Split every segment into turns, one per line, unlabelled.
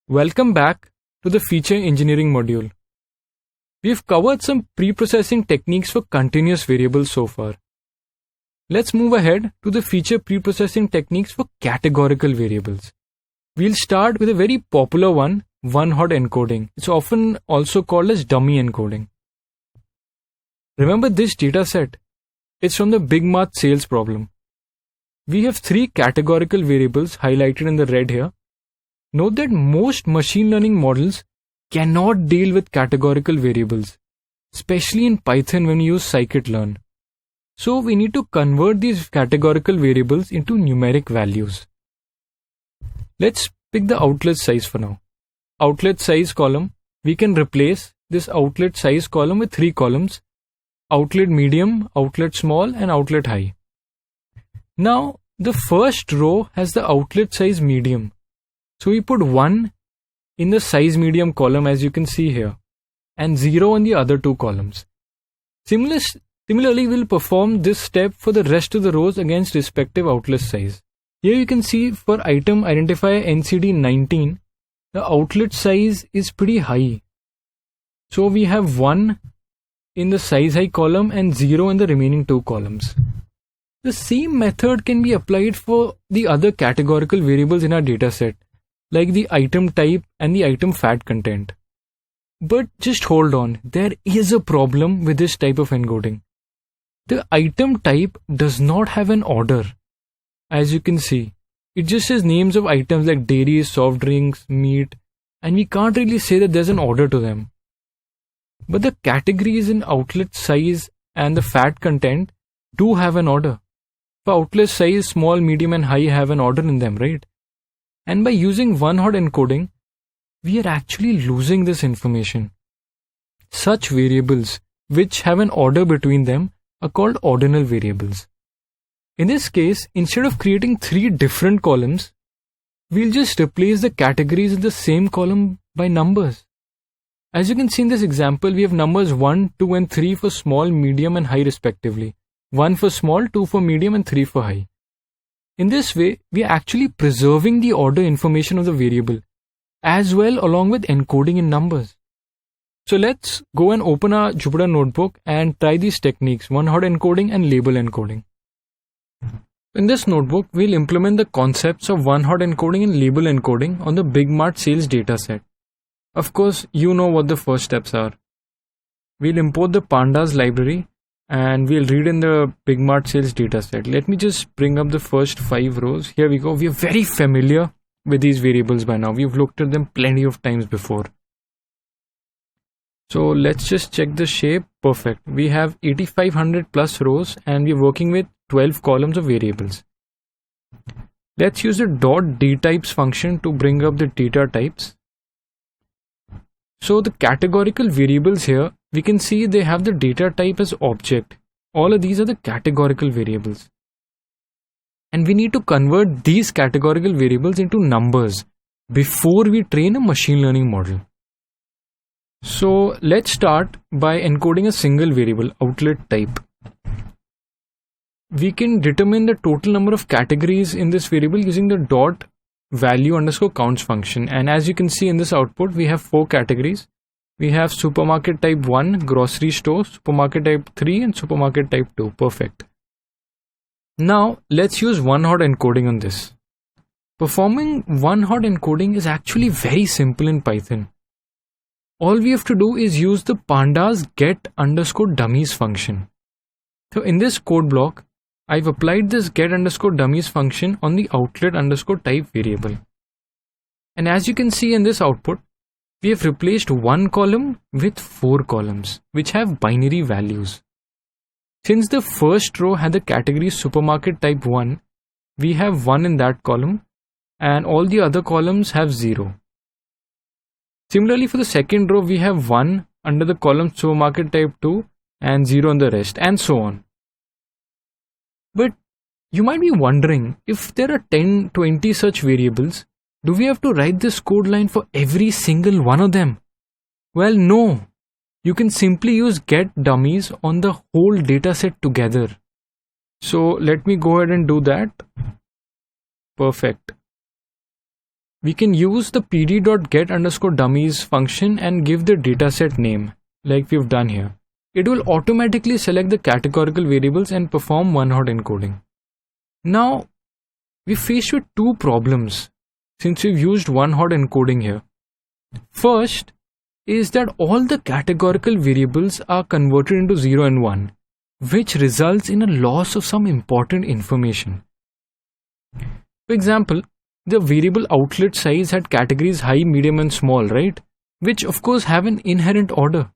Welcome back to the feature engineering module. We've covered some pre-processing techniques for continuous variables so far. Let's move ahead to the feature pre-processing techniques for categorical variables. We'll start with a very popular one-hot encoding. It's often also called as dummy encoding. Remember this data set? It's from the Big Math sales problem. We have three categorical variables highlighted in the red here. Note that most machine learning models cannot deal with categorical variables, especially in Python when we use scikit-learn. So we need to convert these categorical variables into numeric values. Let's pick the outlet size for now. Outlet size column, we can replace this outlet size column with three columns: outlet medium, outlet small, and outlet high. Now the first row has the outlet size medium. So we put 1 in the size medium column, as you can see here, and 0 in the other two columns. Similarly, we'll perform this step for the rest of the rows against respective outlet size. Here you can see for item identifier NCD19, the outlet size is pretty high. So we have 1 in the size high column and 0 in the remaining two columns. The same method can be applied for the other categorical variables in our dataset, like the item type and the item fat content. But just hold on, there is a problem with this type of encoding. The item type does not have an order. As you can see, it just says names of items like dairy, soft drinks, meat, and we can't really say that there's an order to them. But the categories in outlet size and the fat content do have an order. For outlet size, small, medium, and high have an order in them, right? And by using one-hot encoding, we are actually losing this information. Such variables which have an order between them are called ordinal variables. In this case, instead of creating three different columns, we'll just replace the categories in the same column by numbers. As you can see in this example, we have numbers 1, 2, and 3 for small, medium, and high respectively. 1 for small, 2 for medium, and 3 for high. In this way, we are actually preserving the order information of the variable, as well along with encoding in numbers. So let's go and open our Jupyter notebook and try these techniques, one-hot encoding and label encoding. In this notebook, we'll implement the concepts of one-hot encoding and label encoding on the Big Math sales dataset. Of course, you know what the first steps are. We'll import the pandas library and we'll read in the Big Math sales dataset. Let me just bring up the first 5 rows. Here we go. We are very familiar with these variables by now. We've looked at them plenty of times before. So let's just check the shape. Perfect. We have 8500 plus rows and we're working with 12 columns of variables. Let's use the .dtypes function to bring up the data types. So the categorical variables here, we can see they have the data type as object. All of these are the categorical variables. And we need to convert these categorical variables into numbers before we train a machine learning model. So let's start by encoding a single variable, outlet type. We can determine the total number of categories in this variable using the .value_counts function. And as you can see in this output, we have 4 categories. We have supermarket type 1, grocery store, supermarket type 3, and supermarket type 2. Perfect. Now let's use one-hot encoding on this. Performing one-hot encoding is actually very simple in Python. All we have to do is use the pandas get_dummies function. So in this code block, I've applied this get_dummies function on the outlet_type variable. And as you can see in this output, we have replaced one column with 4 columns, which have binary values. Since the first row had the category supermarket type 1, we have 1 in that column, and all the other columns have 0. Similarly, for the second row, we have 1 under the column supermarket type 2 and 0 on the rest, and so on. But you might be wondering, if there are 10, 20 such variables, do we have to write this code line for every single one of them? Well, no. You can simply use get_dummies on the whole dataset together. So let me go ahead and do that. Perfect. we can use the pd.get_dummies function and give the dataset name, like we've done here. It will automatically select the categorical variables and perform one-hot encoding. Now, we're faced with two problems since we've used one-hot encoding here. First is that all the categorical variables are converted into 0 and 1, which results in a loss of some important information. For example, the variable outlet size had categories high, medium and small, right? Which of course have an inherent order.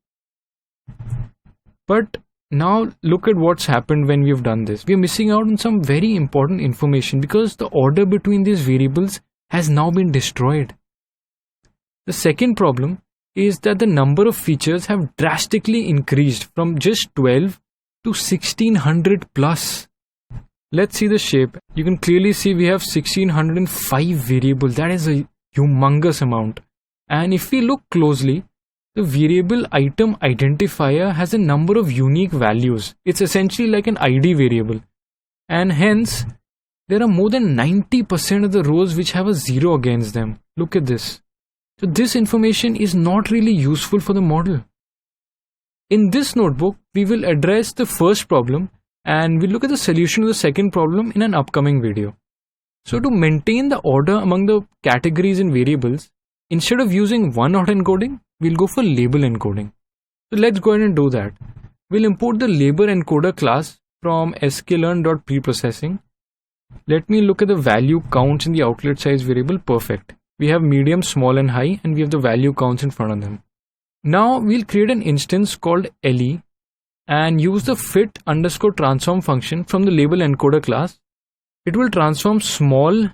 But now look at what's happened when we've done this. We're missing out on some very important information because the order between these variables has now been destroyed. The second problem is that the number of features have drastically increased from just 12 to 1600 plus. Let's see the shape. You can clearly see we have 1605 variables. That is a humongous amount. And if we look closely, the variable item identifier has a number of unique values. It's essentially like an ID variable. And hence, there are more than 90% of the rows which have a 0 against them. Look at this. So this information is not really useful for the model. In this notebook, we will address the first problem and we'll look at the solution to the second problem in an upcoming video. So to maintain the order among the categories and variables, instead of using one-hot encoding, we'll go for label encoding. So let's go ahead and do that. We'll import the label encoder class from sklearn.preprocessing. Let me look at the value counts in the outlet size variable. Perfect. We have medium, small and high, and we have the value counts in front of them. Now we'll create an instance called LE and use the fit_transform function from the label encoder class. It will transform small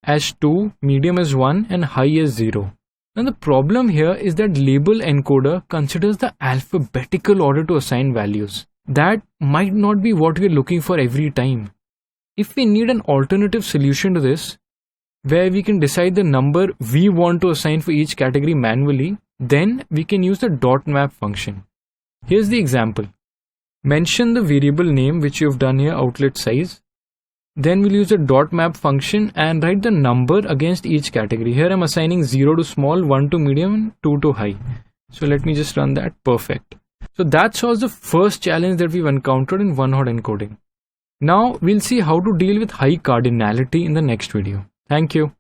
as 2, medium as 1 and high as 0. Now the problem here is that label encoder considers the alphabetical order to assign values. That might not be what we're looking for every time. If we need an alternative solution to this, where we can decide the number we want to assign for each category manually, then we can use the .map function. Here's the example. Mention the variable name which you've done here, outlet size. Then we'll use the .map function and write the number against each category. Here I'm assigning 0 to small, 1 to medium and 2 to high. So let me just run that. Perfect. So that solves the first challenge that we've encountered in one-hot encoding. Now we'll see how to deal with high cardinality in the next video. Thank you.